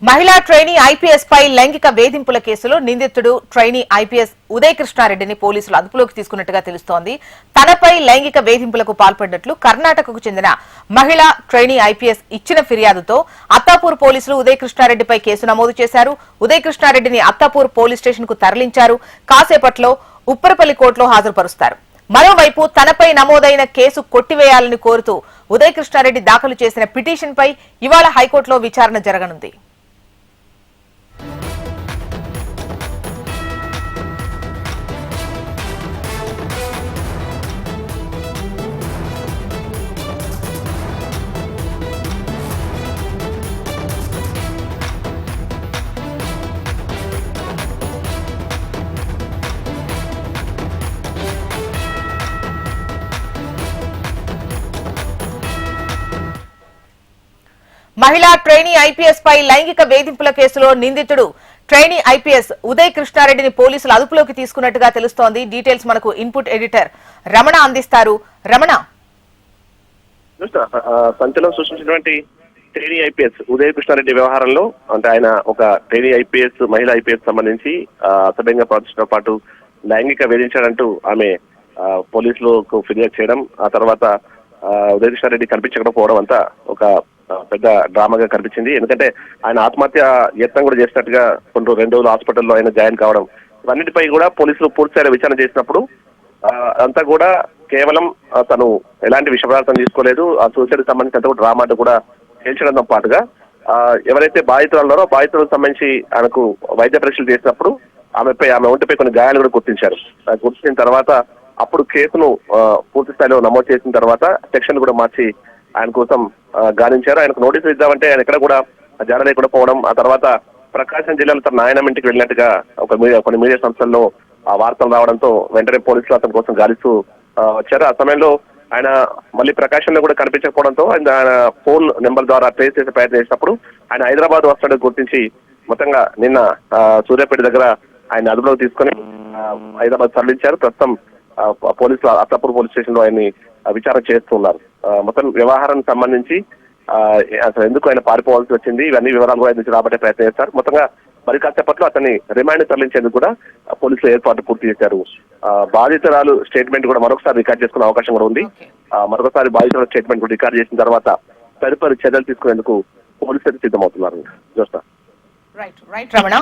మహిళా trainee IPS పై లైంగిక వేధింపుల కేసులో నిందితుడు ట్రైనీ ఐపీఎస్ ఉదయ్ కృష్ణారెడ్డిని పోలీసులు అదుపులోకి తీసుకున్నట్టుగా తెలుస్తోంది. తనపై లైంగిక వేధింపులకు పాల్పడినట్లు కర్ణాటకకు చెందిన మహిళా ట్రైనీ ఐపీఎస్ ఇచ్చిన ఫిర్యాదుతో అత్తాపూర్ పోలీసులు ఉదయ్ కృష్ణారెడ్డిపై కేసు నమోదు చేశారు. ఉదయ్ కృష్ణారెడ్డిని అత్తాపూర్ పోలీస్ స్టేషన్ కు తరలించారు. కాసేపట్లో ఉప్పరపల్లి కోర్టులో హాజరుపరుస్తారు. మరోవైపు తనపై నమోదైన కేసు కొట్టివేయాలని కోరుతూ ఉదయ్ కృష్ణారెడ్డి దాఖలు చేసిన పిటిషన్ పై ఇవాళ హైకోర్టులో విచారణ జరగనుంది. మహిళా ట్రైనీ ఐపీఎస్ పై లైంగిక వేధింపుల కేసులో నిందితుడు ట్రైనీ ఐపీఎస్ ఉదయ్ కృష్ణారెడ్డిని పోలీసులు అదుపులోకి తీసుకున్నట్టుగా తెలుస్తోంది. డీటెయిల్స్ మనకు ఇన్పుట్ ఎడిటర్ రమణ అందిస్తారు. రమణ, సంచలనం సృష్టించినటువంటి ట్రైనీ ఐపీఎస్ ఉదయ్ కృష్ణారెడ్డి వ్యవహారంలో అంటే ఆయన ఒక ట్రైనీ ఐపీఎస్ మహిళా ఐపీఎస్ సంబంధించి అసభ్యంగా ప్రవర్తించడంతో పాటు లైంగిక వేధించాడంటూ ఆమె పోలీసులకు ఫిర్యాదు చేయడం, ఆ తర్వాత ఉదయ్ కృష్ణారెడ్డి కనిపించకపోవడం అంతా ఒక పెద్ద డ్రామాగా కనిపించింది. ఎందుకంటే ఆయన ఆత్మహత్య యత్నం కూడా చేసినట్టుగా కొన్ని 2 రోజులు హాస్పిటల్లో ఆయన జాయిన్ కావడం, ఇవన్నిటిపై కూడా పోలీసులు పూర్తిస్థాయి విచారణ చేసినప్పుడు అంతా కూడా కేవలం తను ఎలాంటి విషపదార్థం తీసుకోలేదు, ఆ సూసైడ్ సంబంధించి అంతా కూడా డ్రామా కూడా తేల్చడంతో పాటుగా ఎవరైతే బాధితులు ఉన్నారో బాధితులకు సంబంధించి ఆయనకు వైద్య పరీక్షలు చేసినప్పుడు ఆమె ఒంటిపై కొన్ని గాయాలు కూడా గుర్తించారు. గుర్తించిన తర్వాత అప్పుడు కేసును పూర్తి స్థాయిలో నమోదు చేసిన తర్వాత సెక్షన్ కూడా మార్చి ఆయన కోసం గాలించారు. ఆయనకు నోటీసులు ఇద్దామంటే ఆయన ఎక్కడ కూడా జాడ లేకుండా పోవడం, ఆ తర్వాత ప్రకాశం జిల్లాలో తన నాయనమ్మ ఇంటికి వెళ్ళినట్టుగా కొన్ని మీడియా సంస్థల్లో ఆ వార్తలు రావడంతో వెంటనే పోలీసులు అతని కోసం గాలిస్తూ వచ్చారు. ఆ సమయంలో ఆయన మళ్ళీ ప్రకాశంలో కూడా కనిపించకపోవడంతో ఆయన ఫోన్ నెంబర్ ద్వారా ట్రేస్ చేసే ప్రయత్నం చేసినప్పుడు ఆయన హైదరాబాద్ వస్తాడని గుర్తించి మొత్తంగా నిన్న సూర్యాపేట దగ్గర ఆయన అదుపులోకి తీసుకుని హైదరాబాద్ తరలించారు. ప్రస్తుతం పోలీసులు అత్తాపూర్ పోలీస్ స్టేషన్ లో ఆయన్ని విచారణ చేస్తున్నారు. మొత్తం వ్యవహారానికి సంబంధించి అసలు ఎందుకు ఆయన పారిపోవాల్సి వచ్చింది, ఇవన్నీ వివరాలు కూడా నుంచి రాబట్టే ప్రయత్నం చేస్తారు. మొత్తంగా మరి కాసేపట్లో అతన్ని రిమాండ్ తరలించేందుకు కూడా పోలీసులు ఏర్పాటు పూర్తి చేశారు. బాధితురాలు స్టేట్మెంట్ కూడా మరొకసారి రికార్డ్ చేసుకునే అవకాశం కూడా ఉంది. మరొకసారి బాధితురాలు స్టేట్మెంట్ కూడా రికార్డ్ చేసిన తర్వాత తదుపరి చర్యలు తీసుకునేందుకు పోలీసులు సిద్ధమవుతున్నారు. రైట్ రమణ.